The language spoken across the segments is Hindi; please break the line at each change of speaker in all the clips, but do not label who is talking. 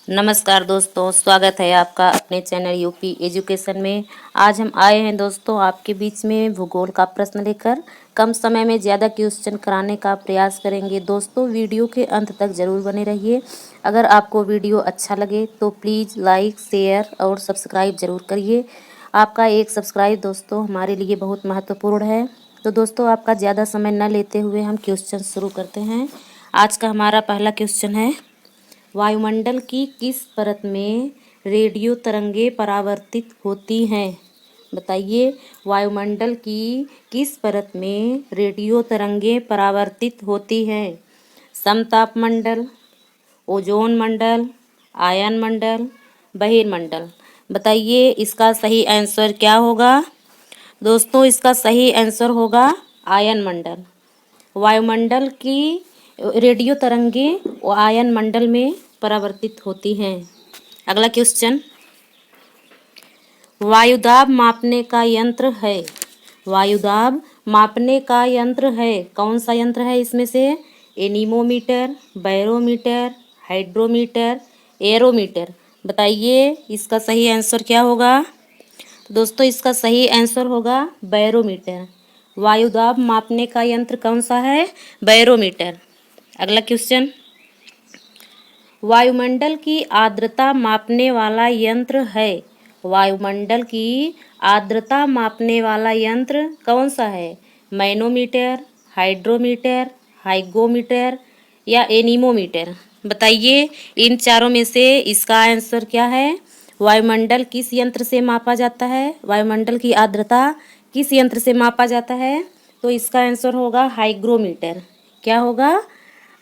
नमस्कार दोस्तों, स्वागत है आपका अपने चैनल यूपी एजुकेशन में। आज हम आए हैं दोस्तों आपके बीच में भूगोल का प्रश्न लेकर कम समय में ज़्यादा क्वेश्चन कराने का प्रयास करेंगे। दोस्तों वीडियो के अंत तक ज़रूर बने रहिए। अगर आपको वीडियो अच्छा लगे तो प्लीज़ लाइक, शेयर और सब्सक्राइब ज़रूर करिए। आपका एक सब्सक्राइब दोस्तों हमारे लिए बहुत महत्वपूर्ण है। तो दोस्तों आपका ज़्यादा समय न लेते हुए हम क्वेश्चन शुरू करते हैं। आज का हमारा पहला क्वेश्चन है, वायुमंडल की किस परत में रेडियो तरंगें परावर्तित होती हैं? बताइए, वायुमंडल की किस परत में रेडियो तरंगें परावर्तित होती हैं? समताप मंडल, ओजोन मंडल, आयन मंडल, बहिर्मंडल। बताइए इसका सही आंसर क्या होगा? दोस्तों इसका सही आंसर होगा आयन मंडल। वायुमंडल की रेडियो तरंगें आयन मंडल में परावर्तित होती हैं। अगला क्वेश्चन, वायुदाब मापने का यंत्र है। वायुदाब मापने का यंत्र है, कौन सा यंत्र है इसमें से? Anemometer, barometer, hydrometer, aerometer. बताइए इसका सही आंसर क्या होगा? दोस्तों इसका सही आंसर होगा बैरोमीटर। वायुदाब मापने का यंत्र कौन सा है? बैरोमीटर। अगला क्वेश्चन, वायुमंडल की आर्द्रता मापने वाला यंत्र है। वायुमंडल की आर्द्रता मापने वाला यंत्र कौन सा है? मैनोमीटर, हाइड्रोमीटर, हाइगोमीटर या एनीमोमीटर। बताइए इन चारों में से इसका आंसर क्या है? वायुमंडल किस यंत्र से मापा जाता है? वायुमंडल की आर्द्रता किस यंत्र से मापा जाता है? तो इसका आंसर होगा हाइग्रोमीटर। क्या होगा?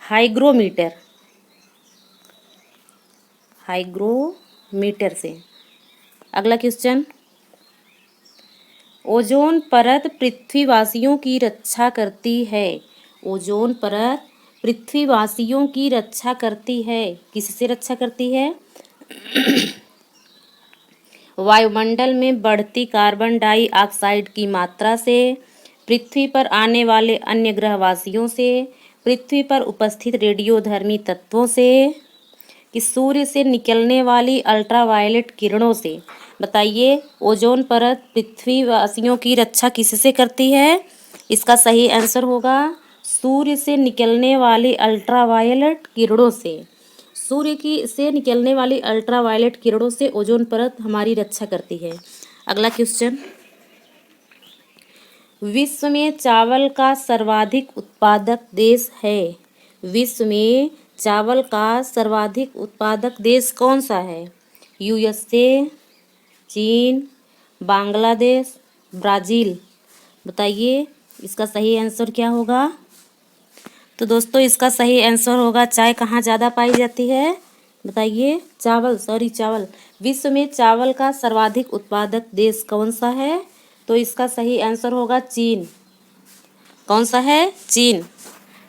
हाइग्रोमीटर। हाइग्रोमीटर से। अगला क्वेश्चन, ओजोन परत पृथ्वीवासियों की रक्षा करती है। ओजोन परत पृथ्वीवासियों की रक्षा करती है। किससे रक्षा करती है? वायुमंडल में बढ़ती कार्बन डाइऑक्साइड की मात्रा से, पृथ्वी पर आने वाले अन्य ग्रहवासियों से, पृथ्वी पर उपस्थित रेडियोधर्मी तत्वों से, कि सूर्य से निकलने वाली अल्ट्रावायलेट किरणों से। बताइए ओजोन परत पृथ्वीवासियों की रक्षा किससे करती है? इसका सही आंसर होगा सूर्य से निकलने वाली अल्ट्रावायलेट किरणों से। सूर्य की से निकलने वाली अल्ट्रावायलेट किरणों से ओजोन परत हमारी रक्षा करती है। अगला क्वेश्चन, विश्व में चावल का सर्वाधिक उत्पादक देश है। विश्व में चावल का सर्वाधिक उत्पादक देश कौन सा है? यूएसए, चीन, बांग्लादेश, ब्राज़ील। बताइए इसका सही आंसर क्या होगा? तो दोस्तों इसका सही आंसर होगा चाय कहाँ ज़्यादा पाई जाती है? बताइए चावल। विश्व में चावल का सर्वाधिक उत्पादक देश कौन सा है? तो इसका सही आंसर होगा चीन। कौन सा है? चीन।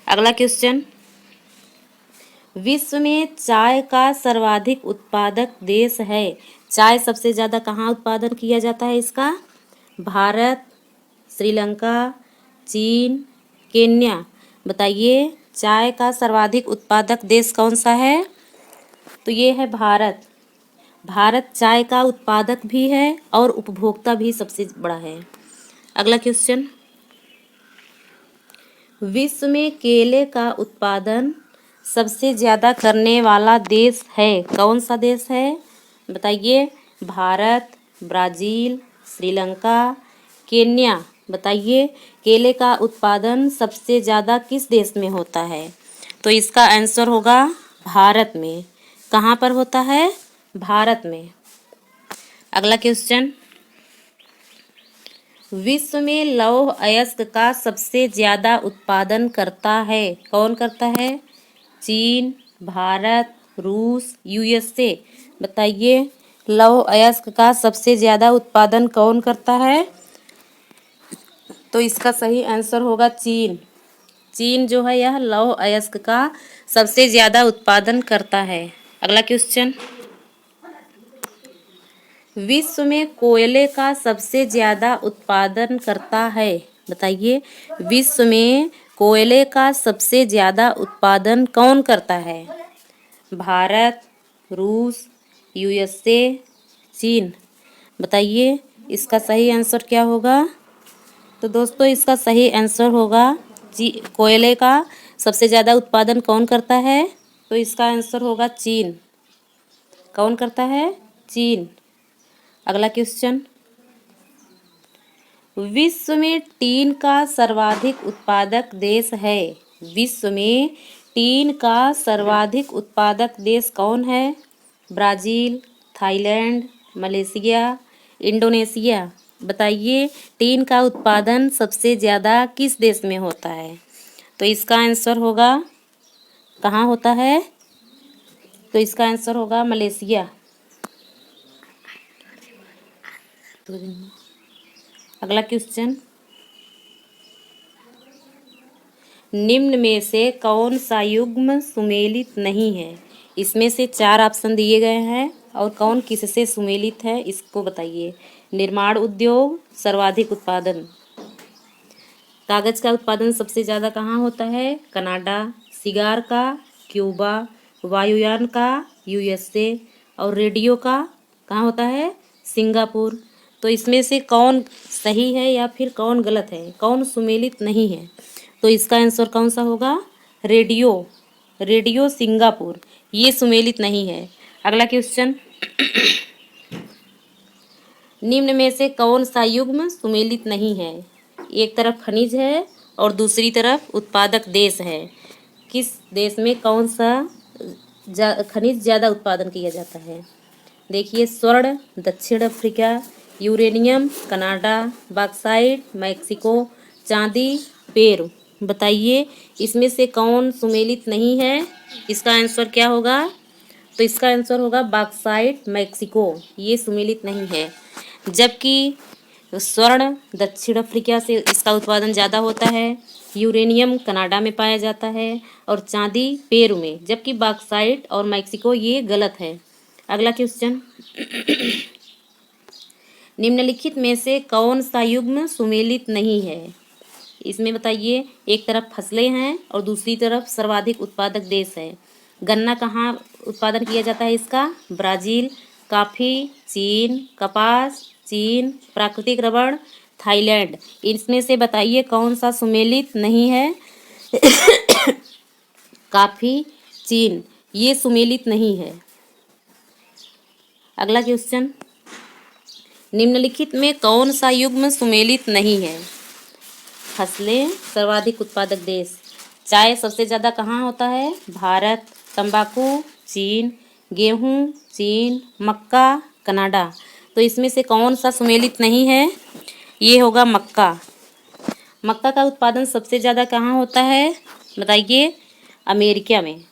अगला क्वेश्चन, विश्व में चाय का सर्वाधिक उत्पादक देश है। चाय सबसे ज़्यादा कहाँ उत्पादन किया जाता है इसका? भारत, श्रीलंका, चीन, केन्या। बताइए चाय का सर्वाधिक उत्पादक देश कौन सा है? तो ये है भारत। भारत चाय का उत्पादक भी है और उपभोक्ता भी सबसे बड़ा है। अगला क्वेश्चन, विश्व में केले का उत्पादन सबसे ज़्यादा करने वाला देश है, कौन सा देश है? बताइए भारत, ब्राज़ील, श्रीलंका, केन्या। बताइए केले का उत्पादन सबसे ज़्यादा किस देश में होता है? तो इसका आंसर होगा भारत में। कहाँ पर होता है? भारत में। अगला क्वेश्चन, विश्व में लौह अयस्क का सबसे ज़्यादा उत्पादन करता है, कौन करता है? चीन, भारत, रूस, यूएसए। बताइए लौह अयस्क का सबसे ज़्यादा उत्पादन कौन करता है? तो इसका सही आंसर होगा चीन। चीन जो है यह लौह अयस्क का सबसे ज़्यादा उत्पादन करता है। अगला क्वेश्चन, विश्व में कोयले का सबसे ज़्यादा उत्पादन करता है। बताइए विश्व में कोयले का सबसे ज़्यादा उत्पादन कौन करता है? भारत, रूस, यूएसए, चीन। बताइए इसका सही आंसर क्या होगा। तो दोस्तों इसका सही आंसर होगा कोयले का सबसे ज़्यादा उत्पादन कौन करता है। तो इसका आंसर होगा चीन। कौन करता है? चीन। अगला क्वेश्चन, विश्व में टीन का सर्वाधिक उत्पादक देश है। विश्व में टीन का सर्वाधिक उत्पादक देश कौन है? Brazil, Thailand, Malaysia, Indonesia. बताइए टीन का उत्पादन सबसे ज़्यादा किस देश में होता है। तो इसका आंसर होगा, कहाँ होता है? तो इसका आंसर होगा मलेशिया। अगला क्वेश्चन, निम्न में से कौन सा युग्म सुमेलित नहीं है। इसमें से 4 ऑप्शन दिए गए हैं और कौन किससे सुमेलित है इसको बताइए। निर्माण उद्योग सर्वाधिक उत्पादन। कागज का उत्पादन सबसे ज़्यादा कहाँ होता है? कनाडा। सिगार का क्यूबा, वायुयान का यूएसए और रेडियो का कहाँ होता है? सिंगापुर। तो इसमें से कौन सही है या फिर कौन गलत है, कौन सुमेलित नहीं है। तो इसका आंसर कौन सा होगा? रेडियो सिंगापुर, ये सुमेलित नहीं है। अगला क्वेश्चन, निम्न में से कौन सा युग्म सुमेलित नहीं है। एक तरफ खनिज है और दूसरी तरफ उत्पादक देश है। किस देश में कौन सा खनिज ज़्यादा उत्पादन किया जाता है? देखिए, स्वर्ण दक्षिण Africa, uranium Canada, bauxite Mexico, चांदी पेरू। बताइए इसमें से कौन सुमेलित नहीं है। इसका आंसर क्या होगा? तो इसका आंसर होगा बॉक्साइट मैक्सिको, ये सुमेलित नहीं है। जबकि स्वर्ण दक्षिण अफ्रीका से इसका उत्पादन ज़्यादा होता है, यूरेनियम कनाडा में पाया जाता है और चांदी पेरू में, जबकि बॉक्साइट और मैक्सिको ये गलत है। अगला क्वेश्चन, निम्नलिखित में से कौन सा युग्म सुमेलित नहीं है। इसमें बताइए, एक तरफ फसलें हैं और दूसरी तरफ सर्वाधिक उत्पादक देश है। गन्ना कहाँ उत्पादन किया जाता है इसका? ब्राज़ील। कॉफ़ी चीन, कपास चीन, प्राकृतिक रबड़ थाईलैंड। इसमें से बताइए कौन सा सुमेलित नहीं है। कॉफ़ी चीन, ये सुमेलित नहीं है। अगला क्वेश्चन, निम्नलिखित में कौन सा युग्म सुमेलित नहीं है। फसलें सर्वाधिक उत्पादक देश, चाय सबसे ज़्यादा कहाँ होता है? भारत। तंबाकू चीन, गेहूँ चीन, मक्का कनाडा। तो इसमें से कौन सा सुमेलित नहीं है? ये होगा मक्का। मक्का का उत्पादन सबसे ज़्यादा कहाँ होता है? बताइए। अमेरिका में।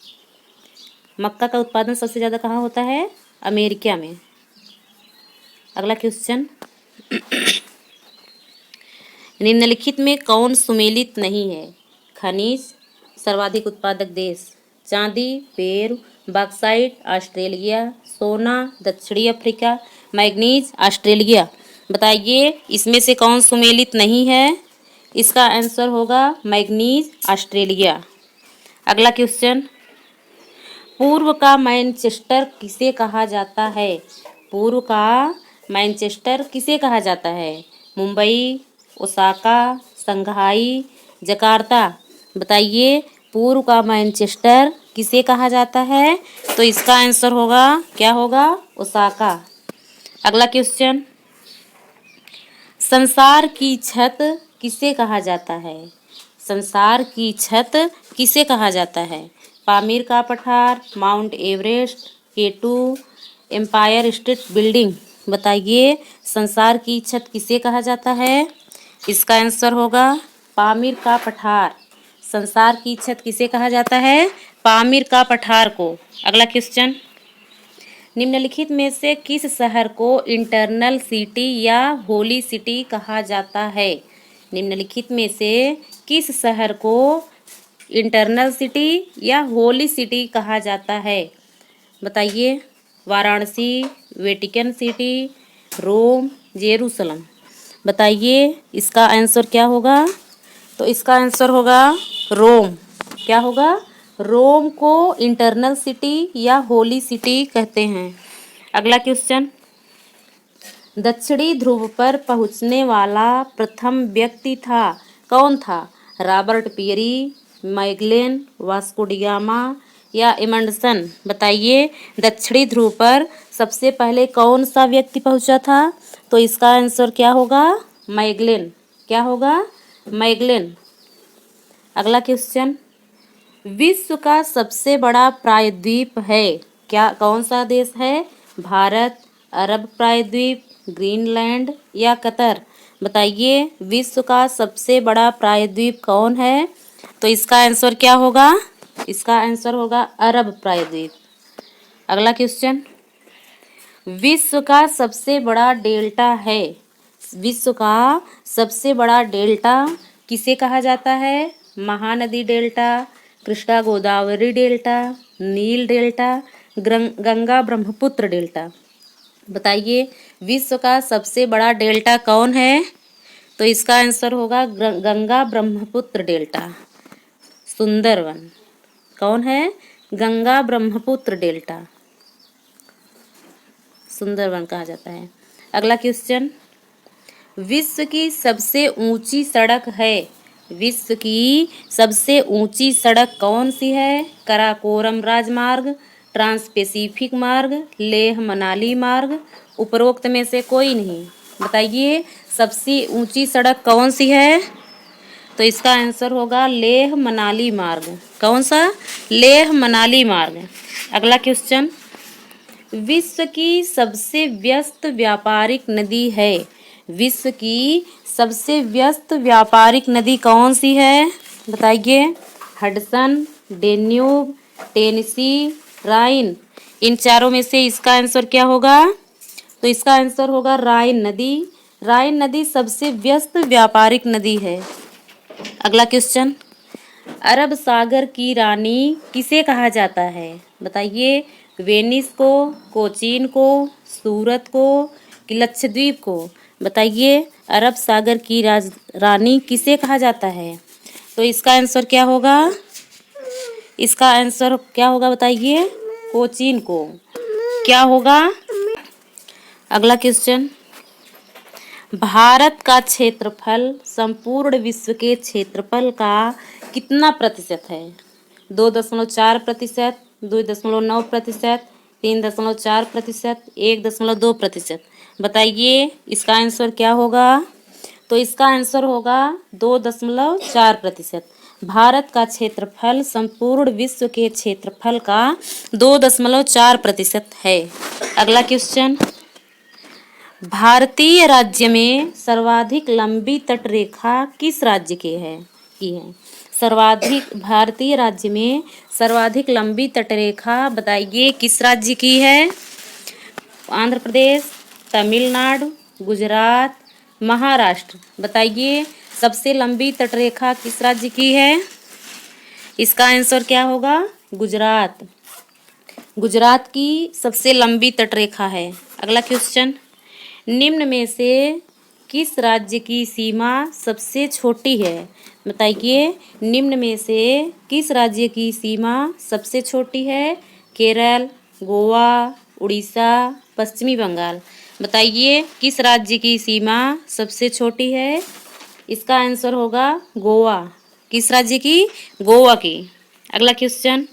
मक्का का उत्पादन सबसे ज़्यादा कहाँ होता है? अमेरिका में। अगला क्वेश्चन, निम्नलिखित में कौन सुमेलित नहीं है। खनिज सर्वाधिक उत्पादक देश, चांदी पेरू, बॉक्साइट ऑस्ट्रेलिया, सोना दक्षिणी अफ्रीका, मैग्नीज ऑस्ट्रेलिया। बताइए इसमें से कौन सुमेलित नहीं है। इसका आंसर होगा मैग्नीज ऑस्ट्रेलिया। अगला क्वेश्चन, पूर्व का मैनचेस्टर किसे कहा जाता है। पूर्व का मैनचेस्टर किसे कहा जाता है? मुंबई, ओसाका, संघाई, जकार्ता। बताइए पूर्व का मैनचेस्टर किसे कहा जाता है। तो इसका आंसर होगा, क्या होगा? ओसाका। अगला क्वेश्चन, संसार की छत किसे कहा जाता है। संसार की छत किसे कहा जाता है? पामीर का पठार, Mount Everest, K two, Empire State Building. बताइए संसार की छत किसे कहा जाता है। इसका आंसर होगा पामीर का पठार। संसार की छत किसे कहा जाता है? पामीर का पठार को। अगला क्वेश्चन, निम्नलिखित में से किस शहर को इंटरनल सिटी या होली सिटी कहा जाता है। निम्नलिखित में से किस शहर को इंटरनल सिटी या होली सिटी कहा जाता है। बताइए। वाराणसी, वेटिकन सिटी, रोम, जेरूसलम। बताइए इसका आंसर क्या होगा। तो इसका आंसर होगा रोम। क्या होगा? रोम को इंटरनल सिटी या होली सिटी कहते हैं। अगला क्वेश्चन, दक्षिणी ध्रुव पर पहुंचने वाला प्रथम व्यक्ति था, कौन था? Robert Peary, Magellan, Vasco da Gama या एमंडसन? बताइए, दक्षिणी ध्रुव पर सबसे पहले कौन सा व्यक्ति पहुंचा था? तो इसका आंसर क्या होगा? मैगेलन। क्या होगा? मैगेलन। अगला क्वेश्चन, विश्व का सबसे बड़ा प्रायद्वीप है, क्या कौन सा देश है? भारत, अरब प्रायद्वीप, ग्रीनलैंड या कतर? बताइए, विश्व का सबसे बड़ा प्रायद्वीप कौन है? तो इसका आंसर क्या होगा? इसका आंसर होगा अरब प्रायद्वीप। अगला क्वेश्चन, विश्व का सबसे बड़ा डेल्टा है, विश्व का सबसे बड़ा डेल्टा किसे कहा जाता है? महानदी डेल्टा, कृष्णा गोदावरी डेल्टा, नील डेल्टा, गंगा ब्रह्मपुत्र डेल्टा? बताइए, विश्व का सबसे बड़ा डेल्टा कौन है? तो इसका आंसर होगा गंगा ब्रह्मपुत्र डेल्टा, सुंदरवन। कौन है? गंगा ब्रह्मपुत्र डेल्टा, सुंदरवन कहा जाता है। अगला क्वेश्चन, विश्व की सबसे ऊंची सड़क है, विश्व की सबसे ऊंची सड़क कौन सी है? कराकोरम राजमार्ग, ट्रांस पैसिफिक मार्ग, लेह मनाली मार्ग, उपरोक्त में से कोई नहीं। बताइए, सबसे ऊंची सड़क कौन सी है? तो इसका आंसर होगा लेह मनाली मार्ग। कौन सा? लेह मनाली मार्ग। अगला क्वेश्चन, विश्व की सबसे व्यस्त व्यापारिक नदी है, विश्व की सबसे व्यस्त व्यापारिक नदी कौन सी है? बताइए, हडसन, डेन्यूब, टेनेसी, राइन? इन चारों में से इसका आंसर क्या होगा? तो इसका आंसर होगा राइन नदी। राइन नदी सबसे व्यस्त व्यापारिक नदी है। अगला क्वेश्चन, अरब सागर की रानी किसे कहा जाता है? बताइए, वेनिस को, कोचीन को, सूरत को कि लक्षद्वीप को? बताइए, अरब सागर की रानी किसे कहा जाता है? तो इसका आंसर क्या होगा? इसका आंसर क्या होगा? बताइए, कोचीन को। क्या होगा? अगला क्वेश्चन, भारत का क्षेत्रफल संपूर्ण विश्व के क्षेत्रफल का कितना प्रतिशत है? 2.4%, 2.9%, 3.4%, 1.2%? बताइए, इसका आंसर क्या होगा? तो इसका आंसर होगा 2.4%। भारत का क्षेत्रफल संपूर्ण विश्व के क्षेत्रफल का 2.4% है। अगला क्वेश्चन, भारतीय राज्य में सर्वाधिक लंबी तटरेखा किस राज्य की है? सर्वाधिक भारतीय राज्य में सर्वाधिक लंबी तटरेखा बताइए किस राज्य की है? आंध्र प्रदेश, तमिलनाडु, गुजरात, महाराष्ट्र? बताइए, सबसे लंबी तटरेखा किस राज्य की है? इसका आंसर क्या होगा? गुजरात। गुजरात की सबसे लंबी तटरेखा है। अगला क्वेश्चन, निम्न में से किस राज्य की सीमा सबसे छोटी है? बताइए, निम्न में से किस राज्य की सीमा सबसे छोटी है? केरल, गोवा, उड़ीसा, पश्चिमी बंगाल? बताइए, किस राज्य की सीमा सबसे छोटी है? इसका आंसर होगा गोवा। किस राज्य की? गोवा की। अगला क्वेश्चन,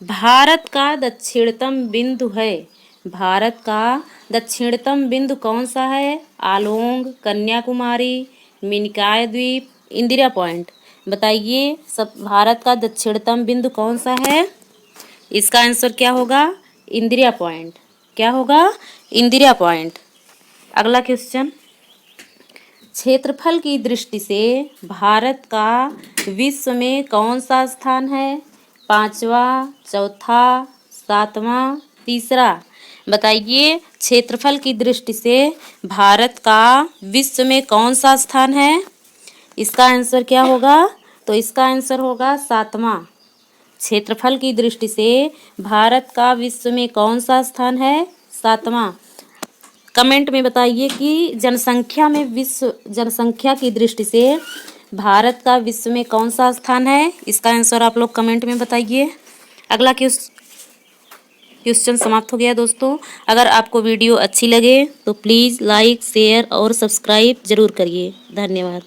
भारत का दक्षिणतम बिंदु है, भारत का दक्षिणतम बिंदु कौन सा है? आलोंग, कन्याकुमारी, मिनिकॉय द्वीप, इंदिरा पॉइंट? बताइए, सब भारत का दक्षिणतम बिंदु कौन सा है? इसका आंसर क्या होगा? इंदिरा पॉइंट। क्या होगा? इंदिरा पॉइंट। अगला क्वेश्चन, क्षेत्रफल की दृष्टि से भारत का विश्व में कौन सा स्थान है? 5वां, चौथा, 7वां, तीसरा? बताइए, क्षेत्रफल की दृष्टि से भारत का विश्व में कौन सा स्थान है? इसका आंसर क्या होगा? तो इसका आंसर होगा 7वां। क्षेत्रफल की दृष्टि से भारत का विश्व में कौन सा स्थान है? 7वां। कमेंट में बताइए कि जनसंख्या में विश्व जनसंख्या की दृष्टि से भारत का विश्व में कौन सा स्थान है? इसका आंसर आप लोग कमेंट में बताइए। अगला क्वेश्चन समाप्त हो गया दोस्तों। अगर आपको वीडियो अच्छी लगे तो प्लीज़ लाइक, शेयर और सब्सक्राइब जरूर करिए। धन्यवाद।